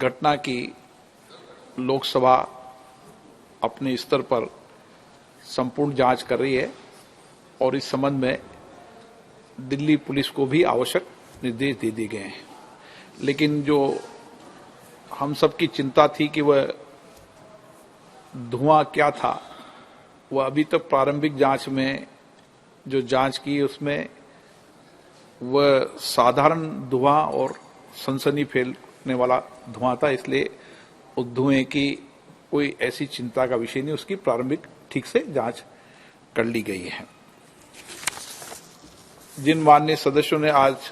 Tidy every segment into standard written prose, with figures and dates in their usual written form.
घटना की लोकसभा अपने स्तर पर संपूर्ण जांच कर रही है और इस संबंध में दिल्ली पुलिस को भी आवश्यक निर्देश दे दिए गए हैं। लेकिन जो हम सबकी चिंता थी कि वह धुआं क्या था, वह अभी तक प्रारंभिक जांच में जो जांच की उसमें वह साधारण धुआं और सनसनी फैलने वाला धुआं था, इसलिए उस धुएं की कोई ऐसी चिंता का विषय नहीं, उसकी प्रारंभिक ठीक से जांच कर ली गई है। जिन माननीय सदस्यों ने आज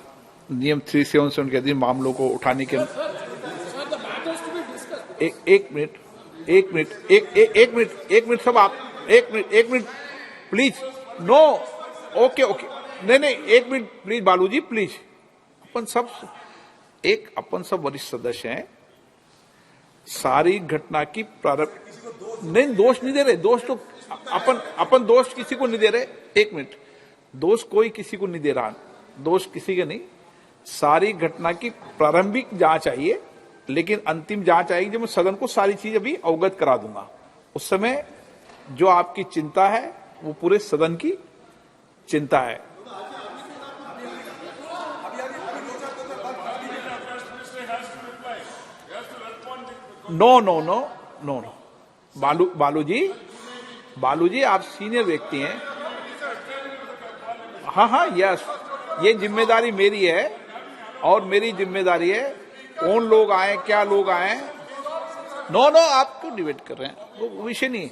नियम 377 के अधीन मामलों को उठाने के एक मिनट सब आप एक मिनट प्लीज, नो, ओके नहीं एक मिनट प्लीज बालू जी प्लीज, अपन सब वरिष्ठ सदस्य हैं, सारी घटना की प्रारंभ नहीं, दोष नहीं दे रहे, दोष तो अपन दोष किसी को नहीं दे रहे, एक मिनट, दोष कोई किसी को नहीं दे रहा, दोष किसी का नहीं, सारी घटना की प्रारंभिक जांच आइए, लेकिन अंतिम जांच आएगी जब मैं सदन को सारी चीज अभी अवगत करा दूंगा, उस समय जो आपकी चिंता है वो पूरे सदन की चिंता है। नो बालू जी आप सीनियर व्यक्ति हैं। हाँ यस, ये जिम्मेदारी मेरी है और मेरी जिम्मेदारी है कौन लोग आए, क्या लोग आए। नो आप क्यों डिबेट कर रहे हैं, वो विषय नहीं है।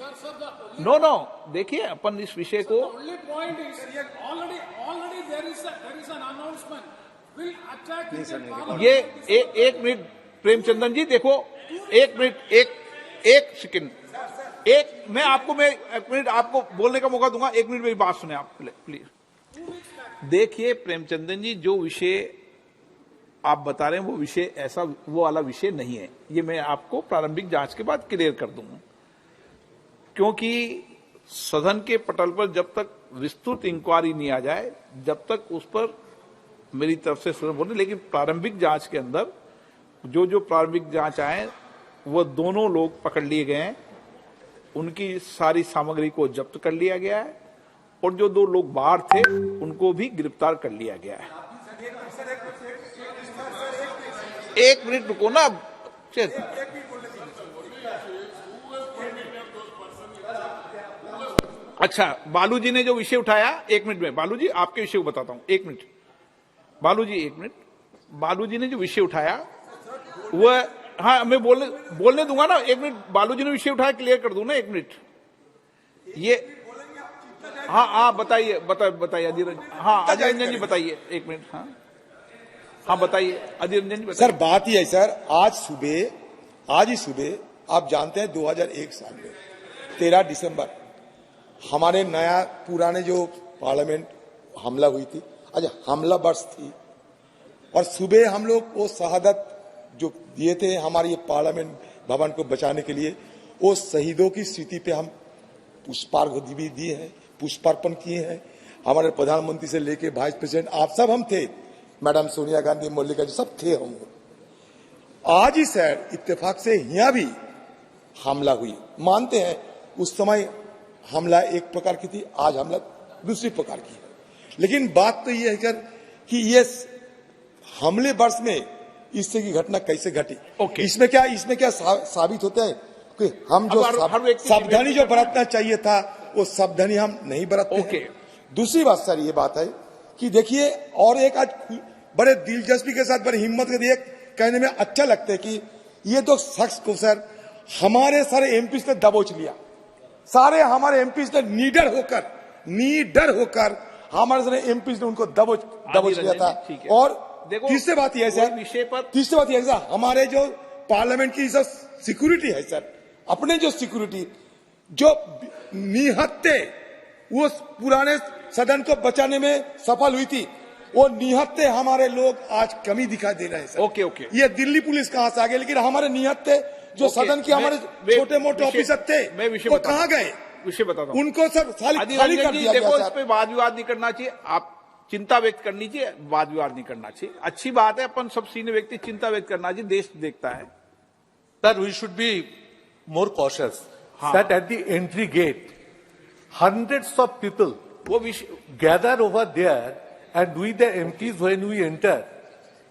नो देखिए अपन इस विषय को ये एक मिनट प्रेमचंदन जी देखो, एक मिनट एक सेकंड, एक मिनट आपको बोलने का मौका दूंगा, एक मिनट मेरी बात सुने आप प्लीज। देखिए प्रेमचंदन जी, जो विषय आप बता रहे हैं वो विषय ऐसा वो वाला विषय नहीं है, ये मैं आपको प्रारंभिक जांच के बाद क्लियर कर दूंगा, क्योंकि सदन के पटल पर जब तक विस्तृत इंक्वायरी नहीं आ जाए जब तक उस पर मेरी तरफ से सदन बोले, लेकिन प्रारंभिक जांच के अंदर जो प्रारंभिक जांच आए वो दोनों लोग पकड़ लिए गए हैं, उनकी सारी सामग्री को जब्त कर लिया गया है और जो 2 लोग बाहर थे उनको भी गिरफ्तार कर लिया गया है। एक मिनट रुको ना, अच्छा बालू जी ने जो विषय उठाया, एक मिनट में बालू जी आपके विषय को बताता हूं, एक मिनट बालू जी ने जो विषय उठाया वह, हाँ मैं बोलने दूंगा ना, एक मिनट बालू जी ने विषय उठाया क्लियर कर दूं ना, एक मिनट ये हाँ बताइए अधीर, हाँ अजय रंजन जी बताइए, एक मिनट, हाँ बताइए अधीर रंजन जी। सर बात ही है सर, आज ही सुबह आप जानते हैं 2001 साल में 13 दिसंबर हमारे नया पुराने जो पार्लियामेंट हमला हुई थी, आज हमला वर्ष थी, और सुबह हम लोग वो शहादत जो दिए थे हमारे ये पार्लियामेंट भवन को बचाने के लिए, वो शहीदों की स्मृति पे हम पुष्पार्घ्य भी दिए हैं, पुष्पार्पण किए हैं। हमारे प्रधानमंत्री से लेके वाइस प्रेसिडेंट आप सब हम थे, मैडम सोनिया गांधी, मल्लिका जी सब थे हम। आज ही सर इत्तेफाक से यहाँ भी हमला हुई, मानते हैं उस समय हमला एक प्रकार की थी, आज हमला दूसरी प्रकार की है, लेकिन बात तो ये है सर कि ये हमले वर्ष में इस तरह की घटना कैसे घटी। इसमें क्या साबित होता है कि हम जो सावधानी जो बरतना चाहिए था वो सावधानी हम नहीं बरतते। दूसरी बात सर ये बात है कि देखिए, और एक आज बड़े दिलचस्पी के साथ बड़ी हिम्मत के लिए कहने में अच्छा लगता है कि ये तो शख्स को सर हमारे सारे एमपी ने दबोच लिया, सारे हमारे एमपी ने नीडर होकर हमारे सारे एमपी ने उनको दबोच लिया था। और तीसरी बात यह है सर, हमारे जो पार्लियामेंट की जो सिक्योरिटी है सर, अपने जो सिक्योरिटी जो निहत्ते वो पुराने सदन को बचाने में सफल हुई थी, वो निहत्ते हमारे लोग आज कमी दिखाई दे रहे हैं सर। ये दिल्ली पुलिस कहां से आ गए, लेकिन हमारे निहत्ते जो सदन के हमारे छोटे मोटे ऑफिसर थे वो कहां गए, विषय बताता हूं। उनको सर खाली कर दिया देखो, इस पे वाद विवाद नहीं करना चाहिए, आप चिंता व्यक्त करनी चाहिए, वाद विवाद नहीं करना चाहिए। अच्छी बात है, अपन सब सीनियर व्यक्ति चिंता व्यक्त करना चाहिए, देश देखता है, that we should be more cautious. That at the entry gate, hundreds of people वो विषय gather over there, and we the MPs, when we enter,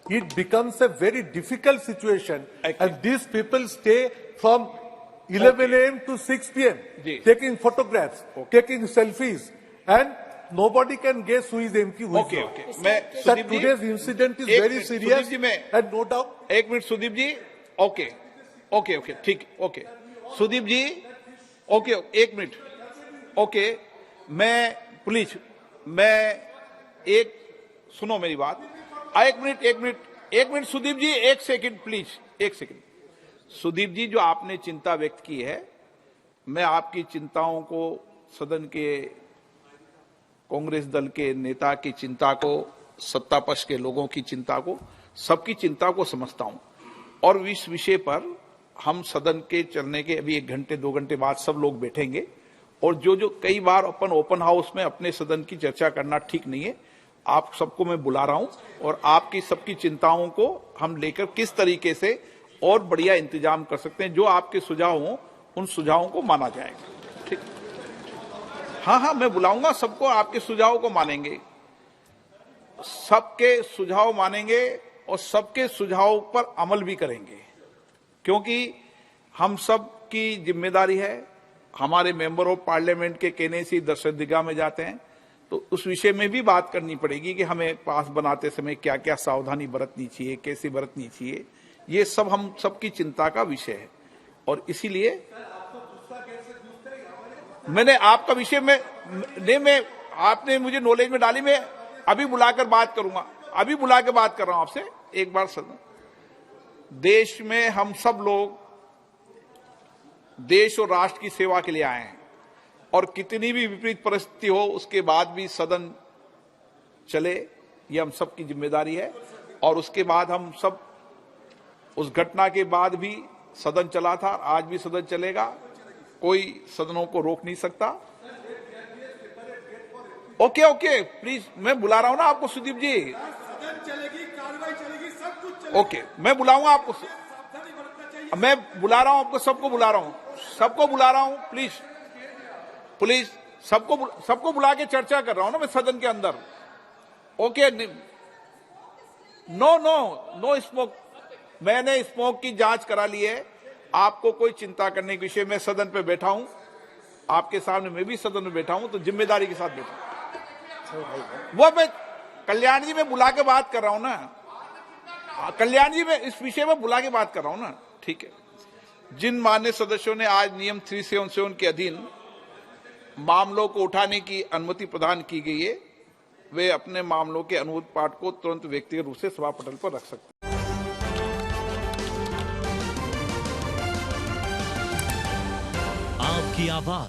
it becomes a very difficult situation. And these people stay from 11 a.m. to 6 p.m. जी. taking photographs, taking selfies, and nobody can guess who is MP, who is okay not. Okay मैं That Sudeep ji today's incident is एक very minute, serious, Sudeep ji, मैं and no doubt. एक minute Sudeep ji okay okay okay ठीक okay Sudeep ji okay एक minute okay मैं please मैं एक सुनो मेरी बात एक मिनट सुदीप जी एक सेकंड प्लीज एक सेकंड सुदीप जी जो आपने चिंता व्यक्त की है मैं आपकी चिंताओं को सदन के कांग्रेस दल के नेता की चिंता को सत्ता पक्ष के लोगों की चिंता को सबकी चिंता को समझता हूं और इस विषय पर हम सदन के चलने के अभी 1 घंटे 2 घंटे बाद सब लोग बैठेंगे और जो कई बार अपन ओपन हाउस में अपने सदन की चर्चा करना ठीक नहीं है आप सबको मैं बुला रहा हूं और आपकी सबकी चिंताओं को हम लेकर किस तरीके से और बढ़िया इंतजाम कर सकते हैं जो आपके सुझाव हों उन सुझावों को माना जाएगा ठीक हाँ मैं बुलाऊंगा सबको आपके सुझाव को मानेंगे सबके सुझाव मानेंगे और सबके सुझाव पर अमल भी करेंगे क्योंकि हम सब की जिम्मेदारी है हमारे मेंबर ऑफ पार्लियामेंट के कहने से दर्शकदिगा में जाते हैं तो उस विषय में भी बात करनी पड़ेगी कि हमें पास बनाते समय क्या क्या सावधानी बरतनी चाहिए कैसे बरतनी चाहिए ये सब हम सबकी चिंता का विषय है और इसीलिए मैंने आपका विषय में आपने मुझे नॉलेज में डाली मैं अभी बुलाकर बात करूंगा अभी बुला के बात कर रहा हूं आपसे एक बार सदन देश में हम सब लोग देश और राष्ट्र की सेवा के लिए आए हैं और कितनी भी विपरीत परिस्थिति हो उसके बाद भी सदन चले ये हम सबकी जिम्मेदारी है और उसके बाद हम सब उस घटना के बाद भी सदन चला था आज भी सदन चलेगा कोई सदनों को रोक नहीं सकता ओके प्लीज मैं बुला रहा हूं ना आपको सुदीप जी चलेगी कार्रवाई चलेगी सब कुछ ओके मैं बुलाऊंगा आपको मैं बुला रहा हूं आपको सबको बुला रहा हूं प्लीज सबको बुला के चर्चा कर रहा हूं ना मैं सदन के अंदर ओके नो स्मोक मैंने स्मोक की जांच करा ली है आपको कोई चिंता करने के विषय में सदन पे बैठा हूं आपके सामने मैं भी सदन में बैठा हूं तो जिम्मेदारी के साथ बैठा वो मैं कल्याण जी में बुला के बात कर रहा हूं ना कल्याण जी में इस विषय में बुला के बात कर रहा हूं ना ठीक है जिन मान्य सदस्यों ने आज नियम 377 के अधीन मामलों को उठाने की अनुमति प्रदान की गई है वे अपने मामलों के अनुरोध पाठ को तुरंत व्यक्तिगत रूप से सभा पटल पर रख सकते हैं आपकी आवाज